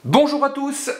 Bonjour à tous.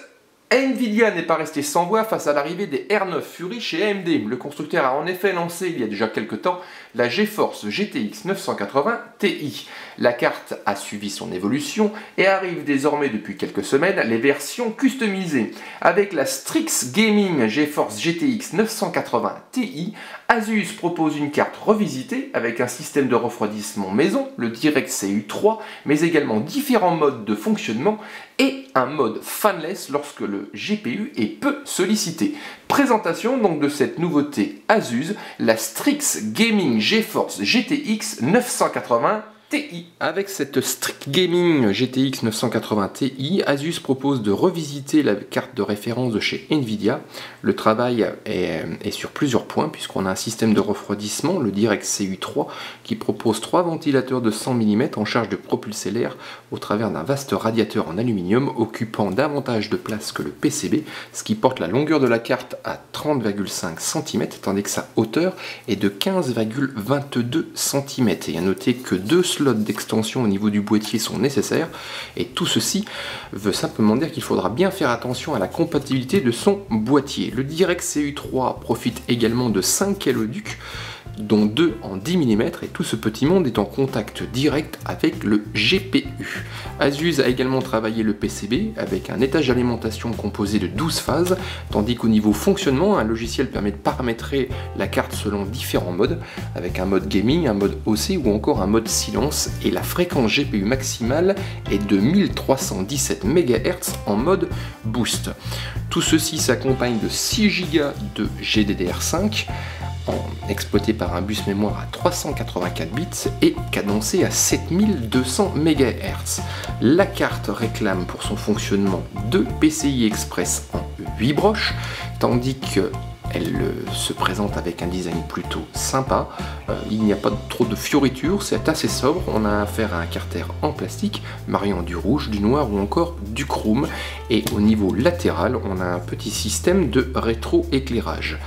Nvidia n'est pas resté sans voix face à l'arrivée des R9 Fury chez AMD. Le constructeur a en effet lancé il y a déjà quelques temps la GeForce GTX 980 Ti. La carte a suivi son évolution et arrive désormais depuis quelques semaines les versions customisées. Avec la Strix Gaming GeForce GTX 980 Ti, Asus propose une carte revisitée avec un système de refroidissement maison, le DirectCu 3, mais également différents modes de fonctionnement et un mode fanless lorsque le GPU est peu sollicité. Présentation donc de cette nouveauté Asus, la Strix Gaming GeForce GTX 980 Ti. Avec cette Strix Gaming GTX 980 Ti, Asus propose de revisiter la carte de référence de chez Nvidia. Le travail est sur plusieurs points puisqu'on a un système de refroidissement, le DirectCu 3, qui propose 3 ventilateurs de 100 mm en charge de propulser l'air au travers d'un vaste radiateur en aluminium occupant davantage de place que le PCB, ce qui porte la longueur de la carte à 30,5 cm tandis que sa hauteur est de 15,22 cm. Et à noter que 2 slots d'extension au niveau du boîtier sont nécessaires et tout ceci veut simplement dire qu'il faudra bien faire attention à la compatibilité de son boîtier. Le DirectCu 3 profite également de 5 caloducs dont 2 en 10 mm et tout ce petit monde est en contact direct avec le GPU. Asus a également travaillé le PCB avec un étage d'alimentation composé de 12 phases, tandis qu'au niveau fonctionnement, un logiciel permet de paramétrer la carte selon différents modes, avec un mode gaming, un mode OC ou encore un mode silence, et la fréquence GPU maximale est de 1317 MHz en mode boost. Tout ceci s'accompagne de 6 Go de GDDR5, exploité par un bus mémoire à 384 bits et cadencé à 7200 MHz. La carte réclame pour son fonctionnement 2 PCI Express en 8 broches, tandis que elle se présente avec un design plutôt sympa. Il n'y a pas trop de fioritures, c'est assez sobre. On a affaire à un carter en plastique, mariant du rouge, du noir ou encore du chrome. Et au niveau latéral, on a un petit système de rétroéclairage.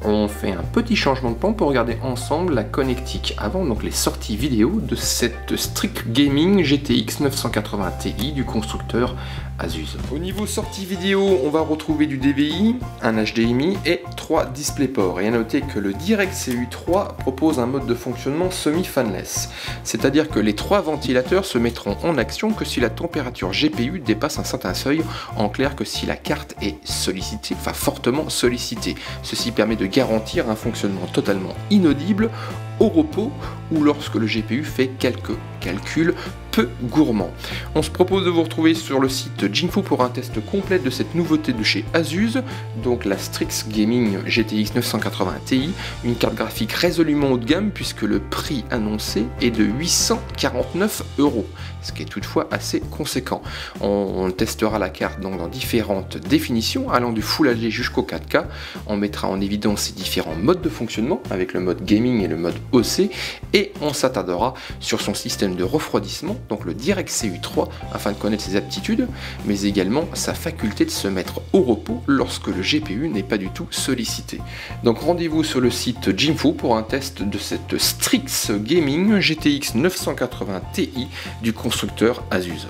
On fait un petit changement de plan pour regarder ensemble la connectique avant, donc les sorties vidéo de cette Strix Gaming GTX 980 Ti du constructeur Asus. Au niveau sortie vidéo, on va retrouver du DVI, un HDMI et 3 DisplayPort. Et à noter que le DirectCu 3 propose un mode de fonctionnement semi-fanless, c'est-à-dire que les 3 ventilateurs se mettront en action que si la température GPU dépasse un certain seuil, en clair que si la carte est sollicitée, enfin fortement sollicitée. Ceci permet de garantir un fonctionnement totalement inaudible au repos ou lorsque le GPU fait quelques calculs peu gourmands. On se propose de vous retrouver sur le site Jinfoo pour un test complet de cette nouveauté de chez Asus, donc la Strix Gaming GTX 980 Ti, une carte graphique résolument haut de gamme puisque le prix annoncé est de 849 €, ce qui est toutefois assez conséquent. On testera la carte donc dans différentes définitions allant du Full HD jusqu'au 4K. On mettra en évidence ces différents modes de fonctionnement avec le mode gaming et le mode OC et on s'attardera sur son système de refroidissement, donc le DirectCu 3, afin de connaître ses aptitudes, mais également sa faculté de se mettre au repos lorsque le GPU n'est pas du tout sollicité. Donc rendez-vous sur le site Jinfoo pour un test de cette Strix Gaming GTX 980 Ti du constructeur Asus.